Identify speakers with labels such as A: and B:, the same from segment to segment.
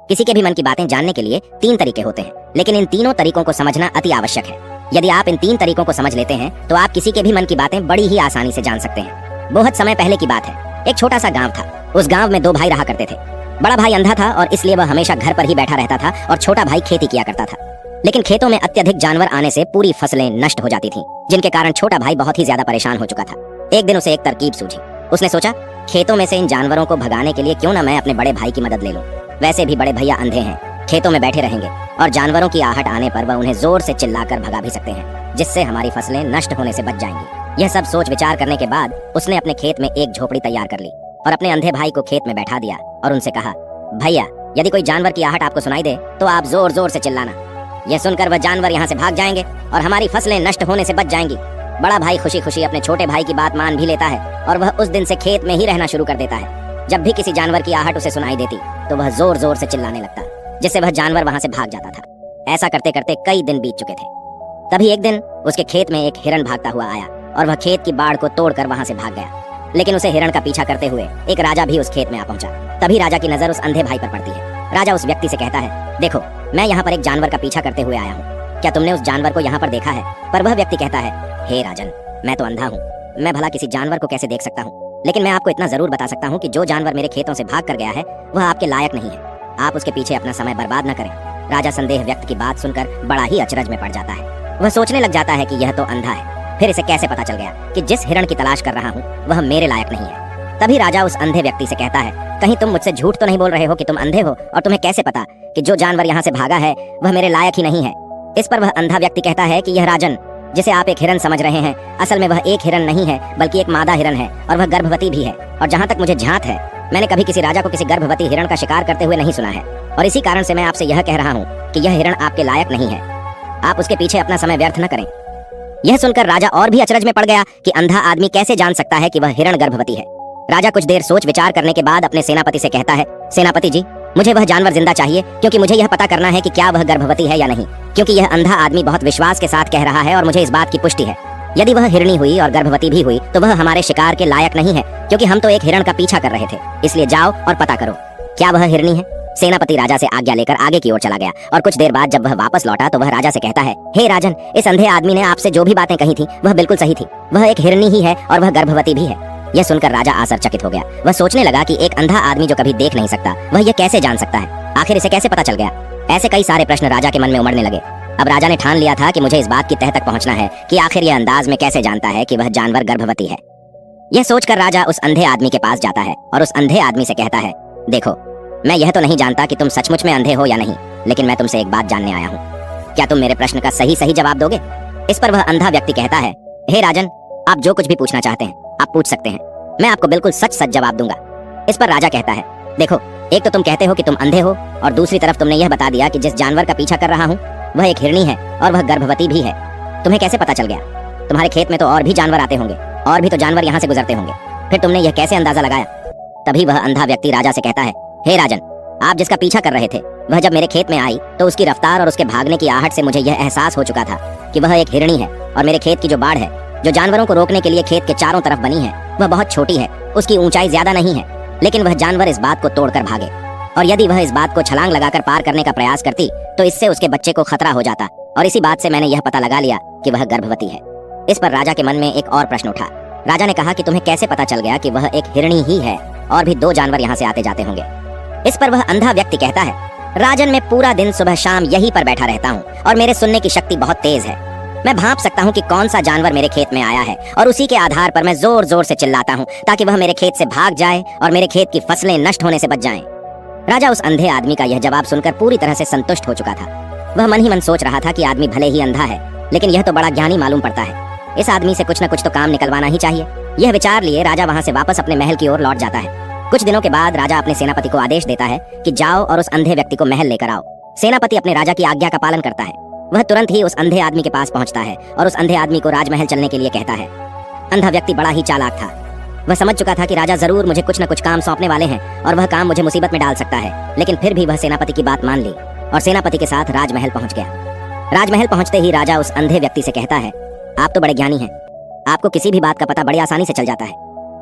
A: किसी के भी मन की बातें जानने के लिए 3 तरीके होते हैं, लेकिन इन तीनों तरीकों को समझना अति आवश्यक है। यदि आप इन 3 तरीकों को समझ लेते हैं तो आप किसी के भी मन की बातें बड़ी ही आसानी से जान सकते हैं। बहुत समय पहले की बात है। एक छोटा सा गांव था। उस गांव में 2 भाई रहा करते थे। बड़ा भाई अंधा था और इसलिए वह हमेशा घर पर ही बैठा रहता था और छोटा भाई खेती किया करता था। लेकिन खेतों में अत्यधिक जानवर आने से पूरी फसलें नष्ट हो जाती थीं, जिनके कारण छोटा भाई बहुत ही ज्यादा परेशान हो चुका था। एक दिन उसे एक तरकीब सूझी। उसने सोचा, खेतों में से इन जानवरों को भगाने के लिए क्यों ना मैं अपने बड़े भाई की मदद ले लूं। वैसे भी बड़े भैया अंधे हैं, खेतों में बैठे रहेंगे और जानवरों की आहट आने पर वह उन्हें जोर से चिल्लाकर भगा भी सकते हैं, जिससे हमारी फसलें नष्ट होने से बच जाएंगी। यह सब सोच विचार करने के बाद उसने अपने खेत में एक झोपड़ी तैयार कर ली और अपने अंधे भाई को खेत में बैठा दिया और उनसे कहा, भैया, यदि कोई जानवर की आहट आपको सुनाई दे तो आप जोर जोर से चिल्लाना। यह सुनकर वह जानवर यहाँ से भाग जाएंगे और हमारी फसलें नष्ट होने से बच जाएंगी। बड़ा भाई खुशी खुशी अपने छोटे भाई की बात मान भी लेता है और वह उस दिन से खेत में ही रहना शुरू कर देता है। जब भी किसी जानवर की आहट उसे सुनाई देती तो वह जोर जोर से चिल्लाने लगता, जिससे वह जानवर वहां से भाग जाता था। ऐसा करते करते कई दिन बीत चुके थे। तभी एक दिन उसके खेत में एक हिरण भागता हुआ आया और वह खेत की बाड़ को तोड़कर वहां से भाग गया। लेकिन उसे हिरण का पीछा करते हुए एक राजा भी उस खेत में आ पहुंचा। तभी राजा की नजर उस अंधे भाई पर पड़ती है। राजा उस व्यक्ति से कहता है, देखो, मैं यहाँ पर एक जानवर का पीछा करते हुए आया हूँ, क्या तुमने उस जानवर को यहाँ पर देखा है? पर वह व्यक्ति कहता है, हे राजन, मैं तो अंधा हूँ, मैं भला किसी जानवर को कैसे देख सकता हूँ? लेकिन मैं आपको इतना जरूर बता सकता हूँ कि जो जानवर मेरे खेतों से भाग कर गया है वह आपके लायक नहीं है। आप उसके पीछे अपना समय बर्बाद न करें। राजा संदेह व्यक्त की बात सुनकर बड़ा ही अचरज में पड़ जाता है। वह सोचने लग जाता है कि यह तो अंधा है, फिर इसे कैसे पता चल गया कि जिस हिरण की तलाश कर रहा हूँ वह मेरे लायक नहीं है। तभी राजा उस अंधे व्यक्ति से कहता है, कहीं तुम मुझसे झूठ तो नहीं बोल रहे हो कि तुम अंधे हो और तुम्हें कैसे पता कि जो जानवर यहाँ से भागा है वह मेरे लायक ही नहीं है? इस पर वह अंधा व्यक्ति कहता है कि यह राजन, जिसे आप एक हिरण समझ रहे हैं, असल में वह एक हिरण नहीं है बल्कि एक मादा हिरण है और वह गर्भवती भी है। और जहाँ तक मुझे झांत है, मैंने कभी किसी राजा को किसी गर्भवती हिरण का शिकार करते हुए नहीं सुना है और इसी कारण से मैं आपसे यह कह रहा हूँ कि यह हिरण आपके लायक नहीं है। आप उसके पीछे अपना समय व्यर्थ न करें। यह सुनकर राजा और भी अचरज में पड़ गया कि अंधा आदमी कैसे जान सकता है कि वह हिरण गर्भवती है। राजा कुछ देर सोच विचार करने के बाद अपने सेनापति से कहता है, सेनापति जी, मुझे वह जानवर जिंदा चाहिए, क्योंकि मुझे यह पता करना है कि क्या वह गर्भवती है या नहीं, क्योंकि यह अंधा आदमी बहुत विश्वास के साथ कह रहा है और मुझे इस बात की पुष्टि है। यदि वह हिरणी हुई और गर्भवती भी हुई तो वह हमारे शिकार के लायक नहीं है, क्योंकि हम तो एक हिरण का पीछा कर रहे थे। इसलिए जाओ और पता करो, क्या वह हिरणी है? सेनापति राजा से आज्ञा लेकर आगे की ओर चला गया और कुछ देर बाद जब वह वापस लौटा तो वह राजा से कहता है, हे राजन, इस अंधे आदमी ने आपसे जो भी बातें कही थी वह बिल्कुल सही थी। वह एक हिरणी ही है और वह गर्भवती भी है। यह सुनकर राजा आश्चर्यचकित हो गया। वह सोचने लगा कि एक अंधा आदमी जो कभी देख नहीं सकता वह यह कैसे जान सकता है? आखिर इसे कैसे पता चल गया? ऐसे कई सारे प्रश्न राजा के मन में उमड़ने लगे। अब राजा ने ठान लिया था कि मुझे इस बात की तह तक पहुंचना है कि आखिर यह अंदाज में कैसे जानता है कि वह जानवर गर्भवती है। यह सोचकर राजा उस अंधे आदमी के पास जाता है और उस अंधे आदमी से कहता है, देखो, मैं यह तो नहीं जानता कि तुम सचमुच में अंधे हो या नहीं, लेकिन मैं तुमसे एक बात जानने आया हूँ। क्या तुम मेरे प्रश्न का सही सही जवाब दोगे? इस पर वह अंधा व्यक्ति कहता है, हे राजन, आप जो कुछ भी पूछना चाहते हैं आप पूछ सकते हैं, मैं आपको बिल्कुल सच सच जवाब दूंगा। इस पर राजा कहता है, देखो, एक तो तुम कहते हो कि तुम अंधे हो और दूसरी तरफ तुमने यह बता दिया कि जिस जानवर का पीछा कर रहा हूँ वह एक हिरणी है और वह गर्भवती भी है। तुम्हें कैसे पता चल गया? तुम्हारे खेत में तो और भी जानवर आते होंगे और भी तो जानवर यहाँ से गुजरते होंगे, फिर तुमने यह कैसे अंदाजा लगाया? तभी वह अंधा व्यक्ति राजा से कहता है, हे राजन, आप जिसका पीछा कर रहे थे वह जब मेरे खेत में आई तो उसकी रफ्तार और उसके भागने की आहट से मुझे यह एहसास हो चुका था कि वह एक हिरणी है और मेरे खेत की जो बाड़ है, जो जानवरों को रोकने के लिए खेत के चारों तरफ बनी है, वह बहुत छोटी है, उसकी ऊंचाई ज्यादा नहीं है। लेकिन वह जानवर इस बात को तोड़कर भागे और यदि वह इस बात को छलांग लगाकर पार करने का प्रयास करती तो इससे उसके बच्चे को खतरा हो जाता और इसी बात से मैंने यह पता लगा लिया कि वह गर्भवती है। इस पर राजा के मन में एक और प्रश्न उठा। राजा ने कहा कि तुम्हें कैसे पता चल गया कि वह एक हिरणी ही है और भी 2 जानवर यहाँ से आते जाते होंगे? इस पर वह अंधा व्यक्ति कहता है, राजन, मैं पूरा दिन सुबह शाम यहीं पर बैठा रहता हूँ और मेरे सुनने की शक्ति बहुत तेज है। मैं भांप सकता हूँ कि कौन सा जानवर मेरे खेत में आया है और उसी के आधार पर मैं जोर जोर से चिल्लाता हूँ ताकि वह मेरे खेत से भाग जाए और मेरे खेत की फसलें नष्ट होने से बच जाएं। राजा उस अंधे आदमी का यह जवाब सुनकर पूरी तरह से संतुष्ट हो चुका था। वह मन ही मन सोच रहा था कि आदमी भले ही अंधा है लेकिन यह तो बड़ा ज्ञानी मालूम पड़ता है, इस आदमी से कुछ न कुछ तो काम निकलवाना ही चाहिए। यह विचार लिए राजा वहाँ से वापस अपने महल की ओर लौट जाता है। कुछ दिनों के बाद राजा अपने सेनापति को आदेश देता है कि जाओ और उस अंधे व्यक्ति को महल लेकर आओ। सेनापति अपने राजा की आज्ञा का पालन करता है। वह तुरंत ही उस अंधे आदमी के पास पहुंचता है और उस अंधे आदमी को राजमहल चलने के लिए कहता है। अंधा व्यक्ति बड़ा ही चालाक था। वह समझ चुका था कि राजा जरूर मुझे कुछ न कुछ काम सौंपने वाले हैं और वह काम मुझे मुसीबत में डाल सकता है, लेकिन फिर भी वह सेनापति की बात मान ली और सेनापति के साथ राजमहल पहुंच गया। राजमहल पहुंचते ही राजा उस अंधे व्यक्ति से कहता है, आप तो बड़े ज्ञानी हैं, आपको किसी भी बात का पता बड़ी आसानी से चल जाता है।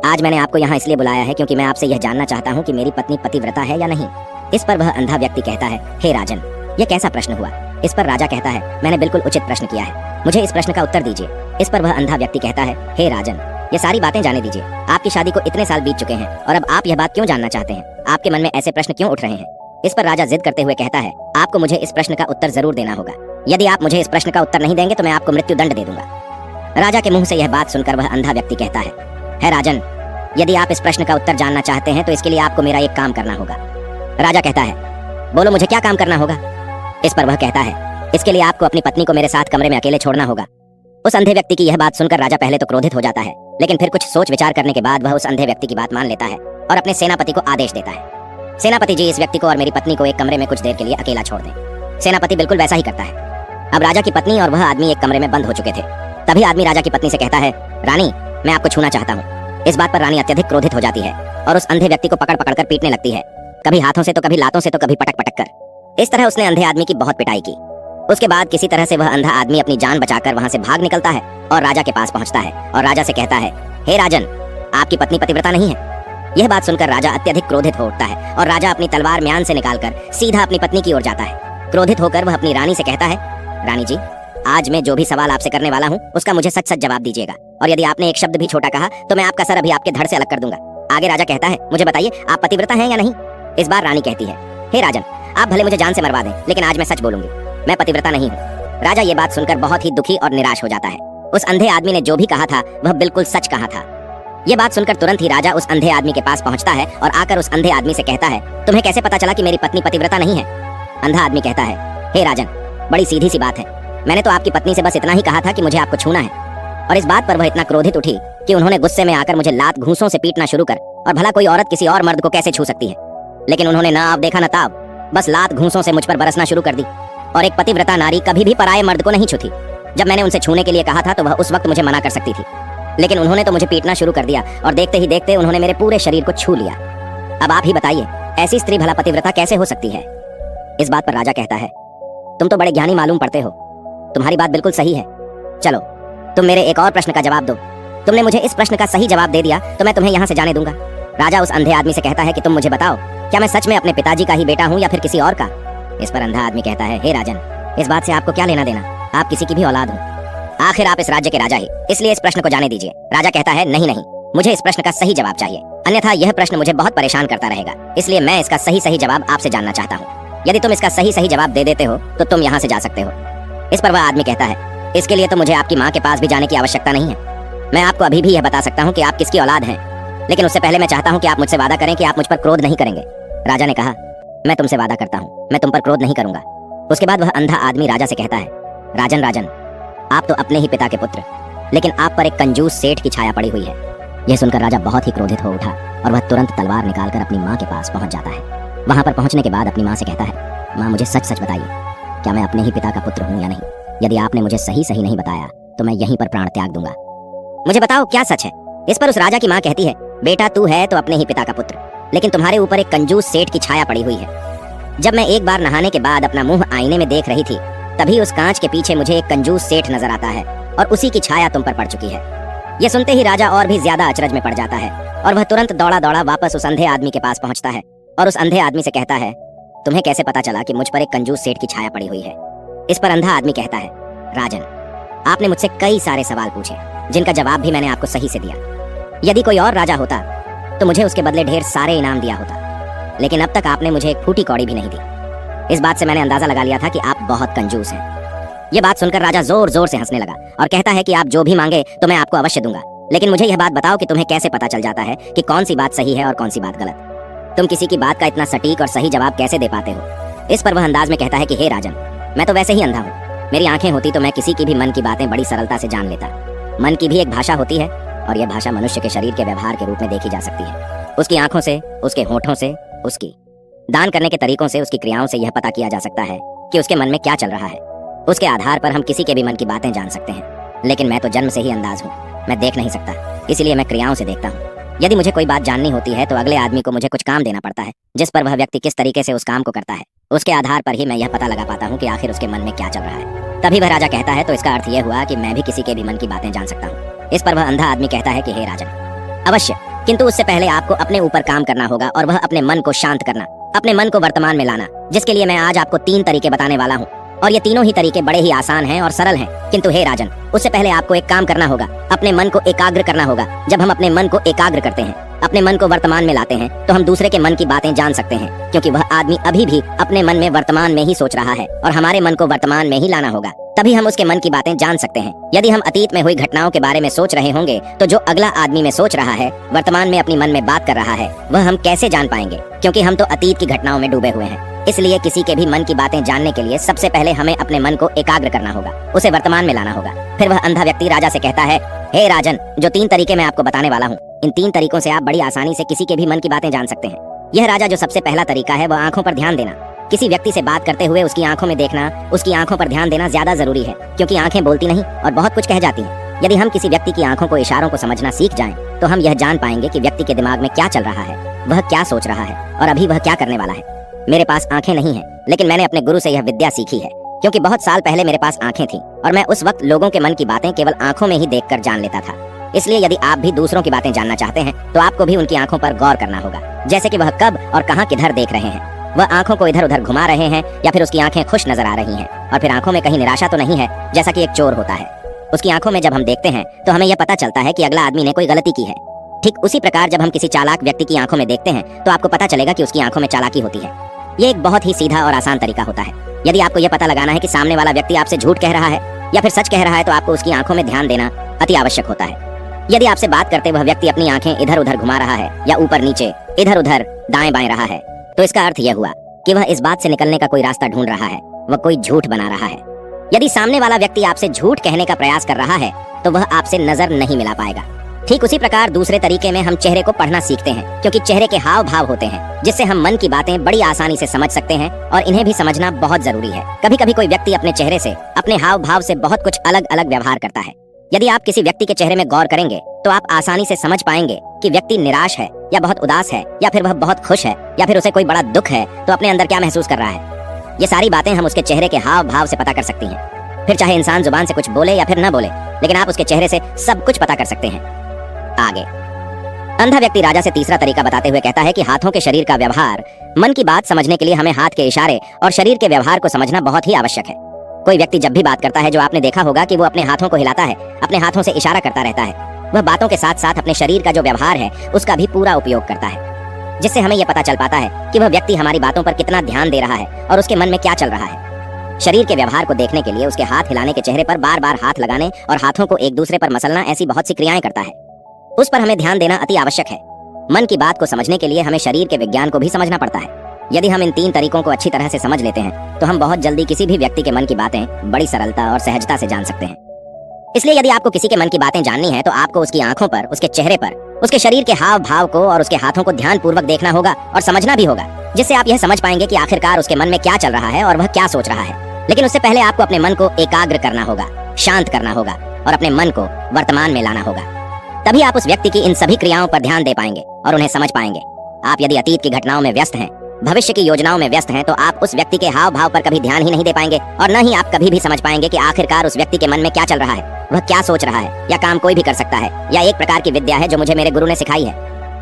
A: आज मैंने आपको यहाँ इसलिए बुलाया है क्योंकि मैं आपसे यह जानना चाहता हूँ कि मेरी पत्नी पतिव्रता है या नहीं। इस पर वह अंधा व्यक्ति कहता है, हे राजन, यह कैसा प्रश्न हुआ। इस पर राजा कहता है, मैंने बिल्कुल उचित प्रश्न किया है, मुझे इस प्रश्न का उत्तर दीजिए। इस पर वह अंधा व्यक्ति कहता है, हे राजन, ये सारी बातें जाने दीजिए। आपकी शादी को इतने साल बीत चुके हैं और अब आप यह बात क्यों जानना चाहते हैं? आपके मन में ऐसे प्रश्न क्यों उठ रहे हैं? इस पर राजा जिद करते हुए कहता है, आपको मुझे इस प्रश्न का उत्तर जरूर देना होगा। यदि आप मुझे इस प्रश्न का उत्तर नहीं देंगे तो मैं आपको मृत्यु दंड दे दूंगा। राजा के मुंह से यह बात सुनकर वह अंधा व्यक्ति कहता है राजन, यदि आप इस प्रश्न का उत्तर जानना चाहते हैं तो इसके लिए आपको मेरा एक काम करना होगा। राजा कहता है, बोलो मुझे क्या काम करना होगा। इस पर वह कहता है, इसके लिए आपको अपनी पत्नी को मेरे साथ कमरे में अकेले छोड़ना होगा। उस अंधे व्यक्ति की यह बात सुनकर राजा पहले तो क्रोधित हो जाता है, लेकिन फिर कुछ सोच विचार करने के बाद वह उस अंधे व्यक्ति की बात मान लेता है और अपने सेनापति को आदेश देता है, सेनापति जी, इस व्यक्ति को और मेरी पत्नी को एक कमरे में कुछ देर के लिए अकेला छोड़ दें। सेनापति बिल्कुल वैसा ही करता है। अब राजा की पत्नी और वह आदमी एक कमरे में बंद हो चुके थे। तभी आदमी राजा की पत्नी से कहता है, रानी, मैं आपको छूना चाहता हूँ। इस बात पर रानी अत्यधिक क्रोधित हो जाती है और उस अंधे व्यक्ति को पकड़ पकड़ कर पीटने लगती है, कभी हाथों से तो कभी लातों से तो कभी पटक पटक कर। इस तरह उसने अंधे आदमी की बहुत पिटाई की। उसके बाद किसी तरह से वह अंधा आदमी अपनी जान बचाकर वहां से भाग निकलता है और राजा के पास पहुंचता है और राजा से कहता है, हे राजन, आपकी पत्नी पतिव्रता नहीं है। यह बात सुनकर राजा अत्यधिक क्रोधित हो उठता है और राजा अपनी तलवार म्यान से निकालकर सीधा अपनी पत्नी की ओर जाता है। क्रोधित होकर वह अपनी रानी से कहता है, रानी जी, आज मैं जो भी सवाल आपसे करने वाला हूँ उसका मुझे सच सच जवाब दीजिएगा, और यदि आपने एक शब्द भी छोटा कहा तो मैं आपका सर अभी आपके धड़ से अलग कर दूंगा। आगे राजा कहता है, मुझे बताइए, आप पतिव्रता हैं या नहीं। इस बार रानी कहती है, हे राजन, आप भले मुझे जान से मरवा दें, लेकिन आज मैं सच बोलूंगी, मैं पतिव्रता नहीं हूँ। राजा ये बात सुनकर बहुत ही दुखी और निराश हो जाता है। उस अंधे आदमी ने जो भी कहा था वह बिल्कुल सच कहा था। ये बात सुनकर तुरंत ही राजा उस अंधे आदमी के पास पहुंचता है और आकर उस अंधे आदमी से कहता है, तुम्हें कैसे पता चला कि मेरी पत्नी पतिव्रता नहीं है। अंधा आदमी कहता है, हे राजन, बड़ी सीधी सी बात है, मैंने तो आपकी पत्नी से बस इतना ही कहा था कि मुझे आपको छूना है। और इस बात पर वह इतना क्रोधित उठी कि उन्होंने गुस्से में आकर मुझे लात घूंसों से पीटना शुरू कर, और भला कोई औरत किसी और मर्द को कैसे छू सकती है। लेकिन उन्होंने ना आप देखा ना ताब, बस लात घूंसों से मुझ पर बरसना शुरू कर दी। और एक पतिव्रता नारी कभी भी पराये मर्द को नहीं छूती। जब मैंने उनसे छूने के लिए कहा था तो वह उस वक्त मुझे मना कर सकती थी, लेकिन उन्होंने तो मुझे पीटना शुरू कर दिया और देखते ही देखते उन्होंने मेरे पूरे शरीर को छू लिया। अब आप ही बताइए, ऐसी स्त्री भला पतिव्रता कैसे हो सकती है। इस बात पर राजा कहता है, तुम तो बड़े ज्ञानी मालूम पड़ते हो, तुम्हारी बात बिल्कुल सही है। चलो तुम मेरे एक और प्रश्न का जवाब दो। तुमने मुझे इस प्रश्न का सही जवाब दे दिया तो मैं तुम्हें यहाँ से जाने दूंगा। राजा उस अंधे आदमी से कहता है कि तुम मुझे बताओ, क्या मैं सच में अपने पिताजी का ही बेटा हूँ या फिर किसी और का। इस पर अंधा आदमी कहता है, हे राजन, इस बात से आपको क्या लेना देना, आप किसी की भी औलाद हो, आखिर आप इस राज्य के राजा ही, इसलिए इस प्रश्न को जाने दीजिए। राजा कहता है, नहीं नहीं, मुझे इस प्रश्न का सही जवाब चाहिए, अन्यथा यह प्रश्न मुझे बहुत परेशान करता रहेगा, इसलिए मैं इसका सही सही जवाब आपसे जानना चाहता हूँ। यदि तुम इसका सही सही जवाब दे देते हो तो तुम यहाँ से जा सकते हो। इस पर वह आदमी कहता है, इसके लिए तो मुझे आपकी माँ के पास भी जाने की आवश्यकता नहीं है। मैं आपको अभी भी यह बता सकता हूँ कि आप किसकी औलाद हैं, लेकिन उससे पहले मैं चाहता हूँ कि आप मुझसे वादा करें कि आप मुझ पर क्रोध नहीं करेंगे। राजा ने कहा, मैं तुमसे वादा करता हूँ, मैं तुम पर क्रोध नहीं करूंगा। उसके बाद वह अंधा आदमी राजा से कहता है, राजन राजन, आप तो अपने ही पिता के पुत्र, लेकिन आप पर एक कंजूस सेठ की छाया पड़ी हुई है। यह सुनकर राजा बहुत ही क्रोधित हो उठा और वह तुरंत तलवार निकालकर अपनी माँ के पास पहुंच जाता है। वहां पर पहुंचने के बाद अपनी माँ से कहता है, माँ मुझे सच सच बताइए, क्या मैं अपने ही पिता का पुत्र हूँ या नहीं। यदि आपने मुझे सही सही नहीं बताया तो मैं यहीं पर प्राण त्याग दूंगा। मुझे बताओ क्या सच है। इस पर उस राजा की माँ कहती है, बेटा तू है तो अपने ही पिता का पुत्र, लेकिन तुम्हारे ऊपर एक कंजूस सेठ की छाया पड़ी हुई है। जब मैं एक बार नहाने के बाद अपना मुंह आईने में देख रही थी, तभी उस कांच के पीछे मुझे एक कंजूस सेठ नजर आता है और उसी की छाया तुम पर पड़ चुकी है। यह सुनते ही राजा और भी ज्यादा अचरज में पड़ जाता है और वह तुरंत दौड़ा दौड़ा वापस उस अंधे आदमी के पास पहुंचता है और उस अंधे आदमी से कहता है, तुम्हें कैसे पता चला कि मुझ पर एक कंजूस सेठ की छाया पड़ी हुई है। इस पर अंधा आदमी कहता है, राजन, आपने मुझसे कई सारे सवाल पूछे जिनका जवाब भी मैंने आपको सही से दिया। यदि कोई और राजा होता तो मुझे उसके बदले ढेर सारे इनाम दिया होता, लेकिन अब तक आपने मुझे एक फूटी कौड़ी भी नहीं दी। इस बात से मैंने अंदाजा लगा लिया था कि आप बहुत कंजूस हैं। यह बात सुनकर राजा जोर जोर से हंसने लगा और कहता है कि आप जो भी मांगे तो मैं आपको अवश्य दूंगा, लेकिन मुझे यह बात बताओ कि तुम्हें कैसे पता चल जाता है कि कौन सी बात सही है और कौन सी बात गलत। तुम किसी की बात का इतना सटीक और सही जवाब कैसे दे पाते हो। इस पर वह अंदाज में कहता है कि हे राजन, मैं तो वैसे ही अंधा हूँ, मेरी आंखें होती तो मैं किसी की भी मन की बातें बड़ी सरलता से जान लेता। मन की भी एक भाषा होती है और यह भाषा मनुष्य के शरीर के व्यवहार के रूप में देखी जा सकती है। उसकी आंखों से, उसके होठों से, उसकी दान करने के तरीकों से, उसकी क्रियाओं से यह पता किया जा सकता है कि उसके मन में क्या चल रहा है। उसके आधार पर हम किसी के भी मन की बातें जान सकते हैं, लेकिन मैं तो जन्म से ही अंदाज हूँ, मैं देख नहीं सकता, इसलिए मैं क्रियाओं से देखता हूँ। यदि मुझे कोई बात जाननी होती है तो अगले आदमी को मुझे कुछ काम देना पड़ता है, जिस पर वह व्यक्ति किस तरीके से उस काम को करता है, उसके आधार पर ही मैं यह पता लगा पाता हूँ कि आखिर उसके मन में क्या चल रहा है। तभी वह राजा कहता है, तो इसका अर्थ यह हुआ कि मैं भी किसी के भी मन की बातें जान सकता हूँ। इस पर वह अंधा आदमी कहता है कि हे राजन, अवश्य किंतु उससे पहले आपको अपने ऊपर काम करना होगा और वह अपने मन को शांत करना, अपने मन को वर्तमान में लाना, जिसके लिए मैं आज आपको 3 तरीके बताने वाला हूँ। और ये तीनों ही तरीके बड़े ही आसान हैं और सरल हैं। किंतु हे राजन, उससे पहले आपको एक काम करना होगा, अपने मन को एकाग्र करना होगा। जब हम अपने मन को एकाग्र करते हैं, अपने मन को वर्तमान में लाते हैं, तो हम दूसरे के मन की बातें जान सकते हैं, क्योंकि वह आदमी अभी भी अपने मन में वर्तमान में ही सोच रहा है और हमारे मन को वर्तमान में ही लाना होगा, तभी हम उसके मन की बातें जान सकते हैं। यदि हम अतीत में हुई घटनाओं के बारे में सोच रहे होंगे, तो जो अगला आदमी में सोच रहा है, वर्तमान में अपनी मन में बात कर रहा है, वह हम कैसे जान पाएंगे, क्योंकि हम तो अतीत की घटनाओं में डूबे हुए हैं। इसलिए किसी के भी मन की बातें जानने के लिए सबसे पहले हमें अपने मन को एकाग्र करना होगा, उसे वर्तमान में लाना होगा। फिर वह अंधा व्यक्ति राजा से कहता है, हे राजन, जो 3 तरीके मैं आपको बताने वाला हूँ, इन 3 तरीकों से आप बड़ी आसानी से किसी के भी मन की बातें जान सकते हैं। यह राजा, जो सबसे पहला तरीका है, वह आंखों पर ध्यान देना। किसी व्यक्ति से बात करते हुए उसकी आंखों में देखना, उसकी आंखों पर ध्यान देना ज्यादा जरूरी है, क्योंकि आंखें बोलती नहीं और बहुत कुछ कह जाती हैं। यदि हम किसी व्यक्ति की आंखों को, इशारों को समझना सीख जाएं, तो हम यह जान पाएंगे कि व्यक्ति के दिमाग में क्या चल रहा है, वह क्या सोच रहा है और अभी वह क्या करने वाला है। मेरे पास आंखें नहीं हैं, लेकिन मैंने अपने गुरु से यह विद्या सीखी है, क्योंकि बहुत साल पहले मेरे पास आंखें थीं और मैं उस वक्त लोगों के मन की बातें केवल आंखों में ही देखकर जान लेता था। इसलिए यदि आप भी दूसरों की बातें जानना चाहते हैं, तो आपको भी उनकी आंखों पर गौर करना होगा, जैसे कि वह कब और कहां किधर देख रहे हैं। वह आंखों को इधर उधर घुमा रहे हैं या फिर उसकी आंखें खुश नजर आ रही हैं, और फिर आंखों में कहीं निराशा तो नहीं है, जैसा कि एक चोर होता है। उसकी आंखों में जब हम देखते हैं, तो हमें यह पता चलता है कि अगला आदमी ने कोई गलती की है। ठीक उसी प्रकार जब हम किसी चालाक व्यक्ति की आंखों में देखते हैं, तो आपको पता चलेगा कि उसकी आंखों में चालाकी होती है। ये एक बहुत ही सीधा और आसान तरीका होता है। यदि आपको यह पता लगाना है कि सामने वाला व्यक्ति आपसे झूठ कह रहा है या फिर सच कह रहा है, तो आपको उसकी आंखों में ध्यान देना अति आवश्यक होता है। यदि आपसे बात करते वह व्यक्ति अपनी आंखें इधर उधर घुमा रहा है या ऊपर नीचे, इधर उधर दाएं बाएं रहा है, तो इसका अर्थ यह हुआ कि वह इस बात से निकलने का कोई रास्ता ढूंढ रहा है, वह कोई झूठ बना रहा है। यदि सामने वाला व्यक्ति आपसे झूठ कहने का प्रयास कर रहा है, तो वह आपसे नजर नहीं मिला पाएगा। ठीक उसी प्रकार दूसरे तरीके में हम चेहरे को पढ़ना सीखते हैं, क्योंकि चेहरे के हाव भाव होते हैं, जिससे हम मन की बातें बड़ी आसानी से समझ सकते हैं, और इन्हें भी समझना बहुत जरूरी है। कभी कभी कोई व्यक्ति अपने चेहरे से, अपने हाव भाव से बहुत कुछ अलग अलग व्यवहार करता है। यदि आप किसी व्यक्ति के चेहरे में गौर करेंगे, तो आप आसानी से समझ पाएंगे कि व्यक्ति निराश है या बहुत उदास है, या फिर वह बहुत खुश है, या फिर उसे कोई बड़ा दुख है, तो अपने अंदर क्या महसूस कर रहा है। ये सारी बातें हम उसके चेहरे के हाव भाव से पता कर सकती हैं। फिर चाहे इंसान जुबान से कुछ बोले या फिर न बोले, लेकिन आप उसके चेहरे से सब कुछ पता कर सकते हैं। आगे अंधा व्यक्ति राजा से तीसरा तरीका बताते हुए कहता है कि हाथों के शरीर का व्यवहार, मन की बात समझने के लिए हमें हाथ के इशारे और शरीर के व्यवहार को समझना बहुत ही आवश्यक है। कोई व्यक्ति जब भी बात करता है, जो आपने देखा होगा कि वो अपने हाथों को हिलाता है, अपने हाथों से इशारा करता रहता है। वह बातों के साथ साथ अपने शरीर का जो व्यवहार है, उसका भी पूरा उपयोग करता है, जिससे हमें यह पता चल पाता है कि वह व्यक्ति हमारी बातों पर कितना ध्यान दे रहा है और उसके मन में क्या चल रहा है। शरीर के व्यवहार को देखने के लिए उसके हाथ हिलाने के चेहरे पर बार बार हाथ लगाने और हाथों को एक दूसरे पर मसलना, ऐसी बहुत सी क्रियाएं करता है। उस पर हमें ध्यान देना अति आवश्यक है। मन की बात को समझने के लिए हमें शरीर के विज्ञान को भी समझना पड़ता है। यदि हम इन 3 तरीकों को अच्छी तरह से समझ लेते हैं, तो हम बहुत जल्दी किसी भी व्यक्ति के मन की बातें बड़ी सरलता और सहजता से जान सकते हैं। इसलिए यदि आपको किसी के मन की बातें जाननी है, तो आपको उसकी आंखों पर, उसके चेहरे पर, उसके शरीर के हाव भाव को और उसके हाथों को ध्यानपूर्वक देखना होगा और समझना भी होगा, जिससे आप यह समझ पाएंगे कि आखिरकार उसके मन में क्या चल रहा है और वह क्या सोच रहा है। लेकिन उससे पहले आपको अपने मन को एकाग्र करना होगा, शांत करना होगा और अपने मन को वर्तमान में लाना होगा। तभी आप उस व्यक्ति की इन सभी क्रियाओं पर ध्यान दे पाएंगे और उन्हें समझ पाएंगे। आप यदि अतीत की घटनाओं में व्यस्त हैं, भविष्य की योजनाओं में व्यस्त हैं, तो आप उस व्यक्ति के हाव भाव पर कभी ध्यान ही नहीं दे पाएंगे, और न ही आप कभी भी समझ पाएंगे कि आखिरकार उस व्यक्ति के मन में क्या चल रहा है, वह क्या सोच रहा है, या काम कोई भी कर सकता है, या एक प्रकार की विद्या है जो मुझे मेरे गुरु ने सिखाई है।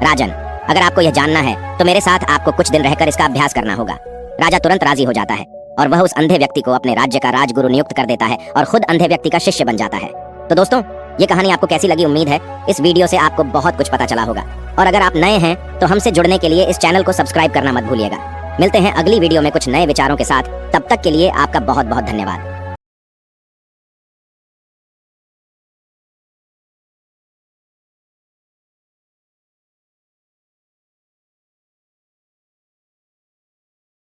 A: राजन, अगर आपको यह जानना है, तो मेरे साथ आपको कुछ दिन रहकर इसका अभ्यास करना होगा। राजा तुरंत राजी हो जाता है और वह उस अंधे व्यक्ति को अपने राज्य का राजगुरु नियुक्त कर देता है और खुद अंधे व्यक्ति का शिष्य बन जाता है। तो दोस्तों, ये कहानी आपको कैसी लगी? उम्मीद है इस वीडियो से आपको बहुत कुछ पता चला होगा। और अगर आप नए हैं, तो हमसे जुड़ने के लिए इस चैनल को सब्सक्राइब करना मत भूलिएगा। मिलते हैं अगली वीडियो में कुछ नए विचारों के साथ। तब तक के लिए आपका बहुत बहुत धन्यवाद।